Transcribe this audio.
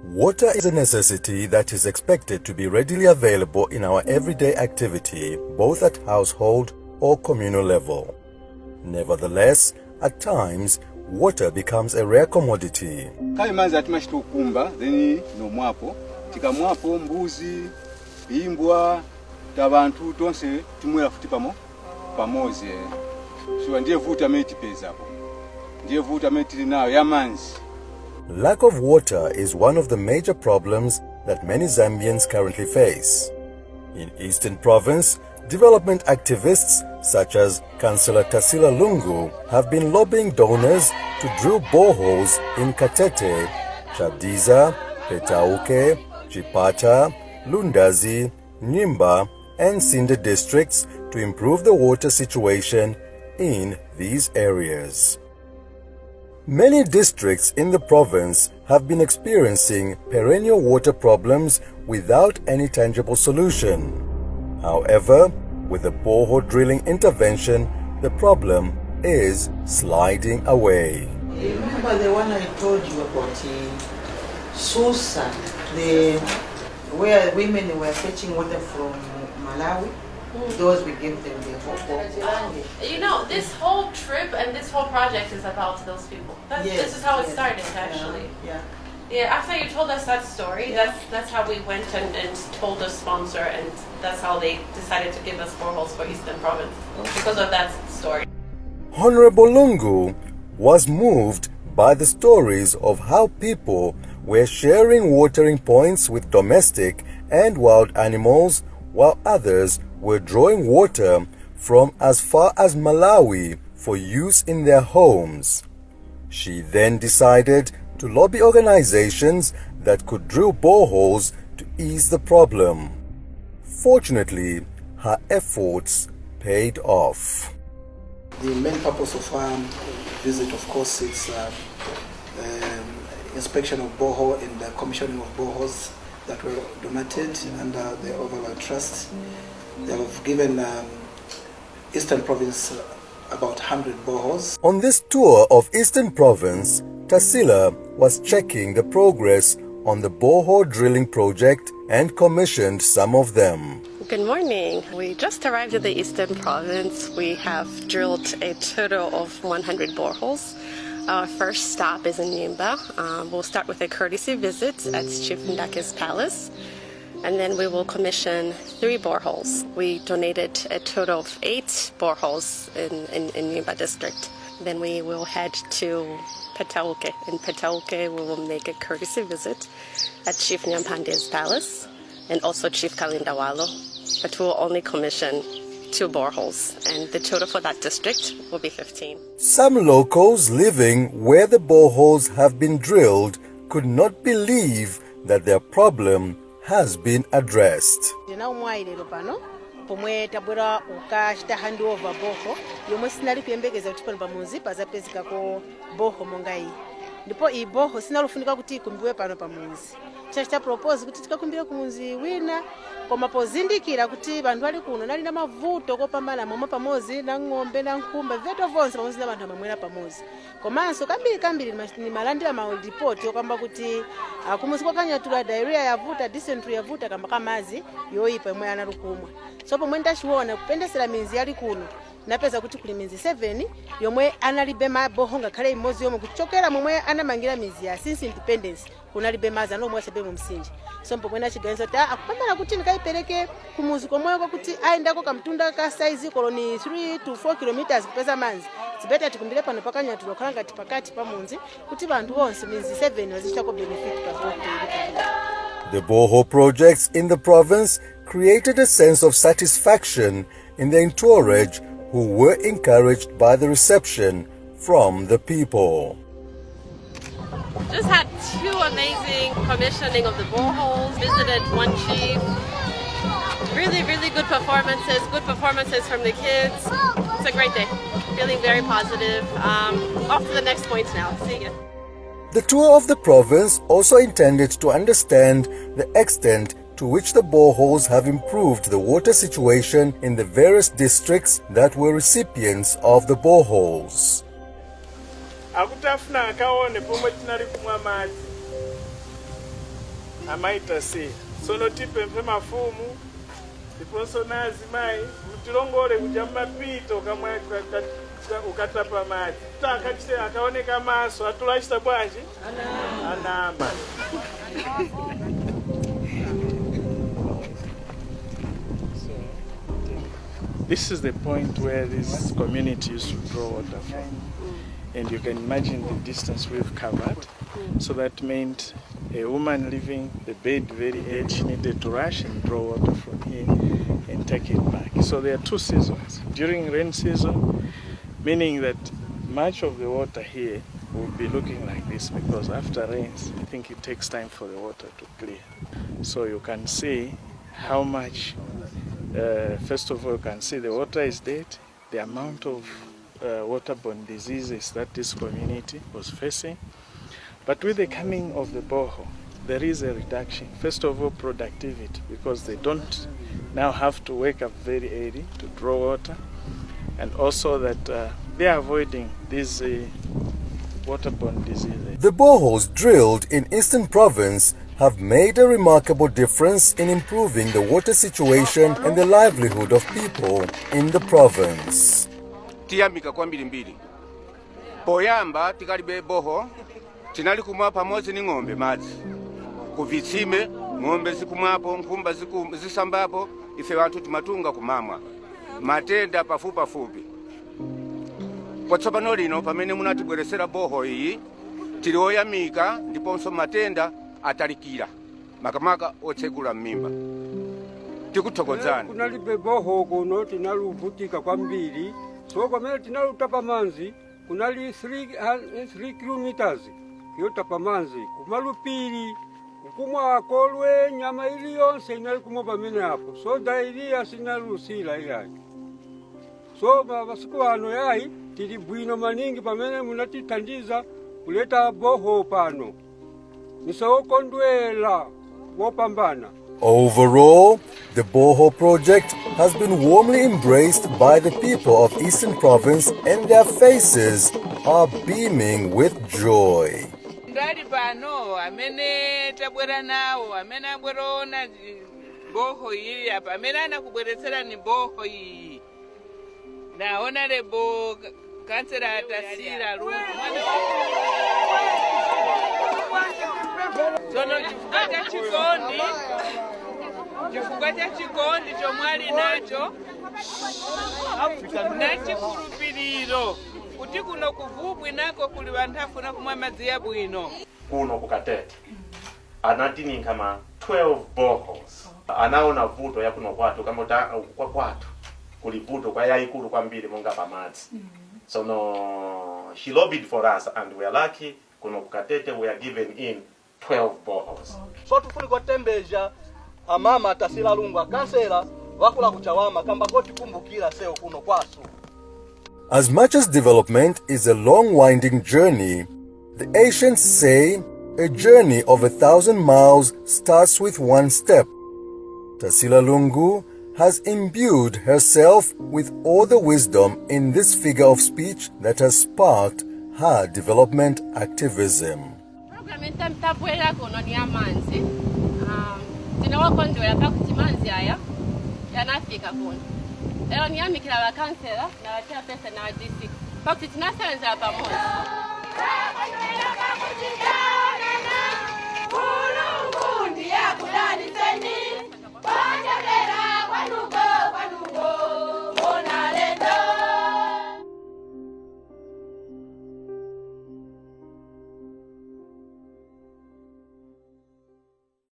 Water is a necessity that is expected to be readily available in our everyday activity, both at household or communal level. Nevertheless, at times, water becomes a rare commodity. Kale manzi atimashitukumba then no mwapo tikamwapo mbuzi imbwa tabantu tonse timwera futi pamoze so ndiye vuta meti pezapo ndiye vuta meti nayo ya manzi. Lack of water is one of the major problems that many Zambians currently face. In Eastern Province, development activists such as Councillor Tasila Lungu have been lobbying donors to drill boreholes in Katete, Chadiza, Petauke, Chipata, Lundazi, Nyimba and Sinde districts to improve the water situation in these areas. Many districts in the province have been experiencing perennial water problems without any tangible solution. However, with the borehole drilling intervention, the problem is sliding away. Remember the one I told you about Susa, where women were fetching water from Malawi? Those we give them the whole. You know, this whole trip and this whole project is about those people. This is how it started, actually. Yeah, after you told us that story, that's how we went and told the sponsor, and that's how they decided to give us boreholes for Eastern Province, because of that story. Honorable Lungu was moved by the stories of how people were sharing watering points with domestic and wild animals, while others were drawing water from as far as Malawi for use in their homes. She then decided to lobby organizations that could drill boreholes to ease the problem. Fortunately, her efforts paid off. The main purpose of our visit, of course, is inspection of borehole and the commissioning of boreholes that were donated under the overall trust. They have given Eastern Province about 100 boreholes. On this tour of Eastern Province, Tasila was checking the progress on the borehole drilling project and commissioned some of them. Good morning. We just arrived at the Eastern Province. We have drilled a total of 100 boreholes. Our first stop is in Nyimba. We'll start with a courtesy visit at Chief Ndake's palace, and then we will commission 3 boreholes. We donated a total of 8 boreholes in Nyimba district. Then we will head to Petauke. In Petauke, we will make a courtesy visit at Chief Nyampande's palace and also Chief Kalindawalo, but we will only commission 2 boreholes, and the total for that district will be 15. Some locals living where the boreholes have been drilled could not believe that their problem has been addressed. pomwe tabwera ukachita handover boho yomwe sinali kuyembekeza kuti pano pamuzi pazapezekako boho monga iyi ndipo iyi boho sinalufunika kuti ikumbiwe pano pamuzi chachita propose kuti tikakumbire kumuzi wina koma pozindikira kuti bantu ali kuno nali na mavuto kopambana momwe pamozi na ng'ombe na nkhumba veto vonse pamozi na bantu amamwera pamozi komanso kambiri ni malandira ma report yokamba kuti kumuzi kwakanyatula diarrhea yavuta dysentery yavuta kamba kamazi yoyipa yomwe analukumwa so pomwe ndachiona kupendesera mizi yali kuno napeza kuti kuli mizi 7 yomwe analibe maboho ngakhale imodzi yomwe kuchokera momwe anamangira mizi ya since independence kunalibe mazi anomwe achabe mu msinje so pomwe nachiganiza kuti akupambana kuti ndikaipereke kumuzi komweko kuti aendako kamtunda ka size koloni 3 to 4 kilometers kupeza manzi zibeta tikumbire pano pakanyatulo khala ngati pakati pamunzi kuti bantu onse mizi 7 wazichako benefit pa vote. The borehole projects in the province created a sense of satisfaction in the entourage who were encouraged by the reception from the people. Just had 2 amazing commissioning of the boreholes, visited 1 chief. Really, really good performances from the kids. It's a great day. Feeling very positive. Off to the next point now. See ya. The tour of the province also intended to understand the extent to which the boreholes have improved the water situation in the various districts that were recipients of the boreholes. Akutafuna akaone pomwe tinali kumwa madzi amaita se sono tipemphe mafumu tiponso nazi mai mutilongole kuja mumapito kamwe ukatapa madzi takachite akaoneka maso atulachita bwanji anama. This is the point where this community used to draw water from. And you can imagine the distance we've covered. So that meant a woman leaving the bed very early, she needed to rush and draw water from here and take it back. So there are two seasons. During rain season, meaning that much of the water here will be looking like this, because after rains, I think it takes time for the water to clear. So you can see how much, first of all, you can see the water is dead, the amount of waterborne diseases that this community was facing. But with the coming of the borehole, there is a reduction. First of all, productivity, because they don't now have to wake up very early to draw water, and also that they are avoiding these waterborne diseases. The boreholes drilled in Eastern Province have made a remarkable difference in improving the water situation and the livelihood of people in the province. Tiyambika kwa mbili. Poyamba tikalibe boho, tinali kumwa pamozi ni ng'ombe madzi. Kuvitsime, ng'ombe zikumwapo, nkumba zisambapo, ife watu timatunga kumamwa. Matenda pafupi. Potsopano lino pamene munatibweresera boho iyi, tilioyamika ndiponso matenda atalikira. Makamaka otsegula mmimba. Tikuthokozani. Kunalibe boho kuno tinaluvutika kwambiri. So pamene tinalutapa manzi, kunali 3 kilometers kiyotapa manzi. Kumalupiri, kukumwa akolwe, nyama ili yonse inali kumwa pamene hapo. So dairia sinalusila ilayi. So masiku ano yayi, tili bwino maningi pamene munatitandiza kuleta boho pano. Nisawokondwela wopambana. Overall, the borehole project has been warmly embraced by the people of Eastern Province, and their faces are beaming with joy. Ndali pano amene tabwera nawo amene abwerona boho iyi apa amene anakubweretsera ni boho iyi naona lebo kansela Tasila Lungu sono chifukwa cha chikondi chomwali nacho nachikhulupiriro kuti kuno kuvubwi nako kuli vanthu afuna kumwa madzi abwino. Kuno kukatete anatini kama 12 boreholes anaona vuto ya kuno kwatu kama kwa kwatu kuli vuto kwa yayikulu kwambiri monga pamadzi. So no, she lobbied for us and we are lucky kuno kukatete we are given in 12 boreholes. So tufuni kwa tembeja amama Tasila Lungu kansela wakula kuchawama kamba koti kumbukira seo kuno kwasu. As much as development is a long winding journey, the ancients say a journey of 1,000 miles starts with one step. Tasila Lungu has imbued herself with all the wisdom in this figure of speech that has sparked her development activism. Ero niyamikira abakansela n'abachairperson n'aba district. Pakiti tunasenza pamoja.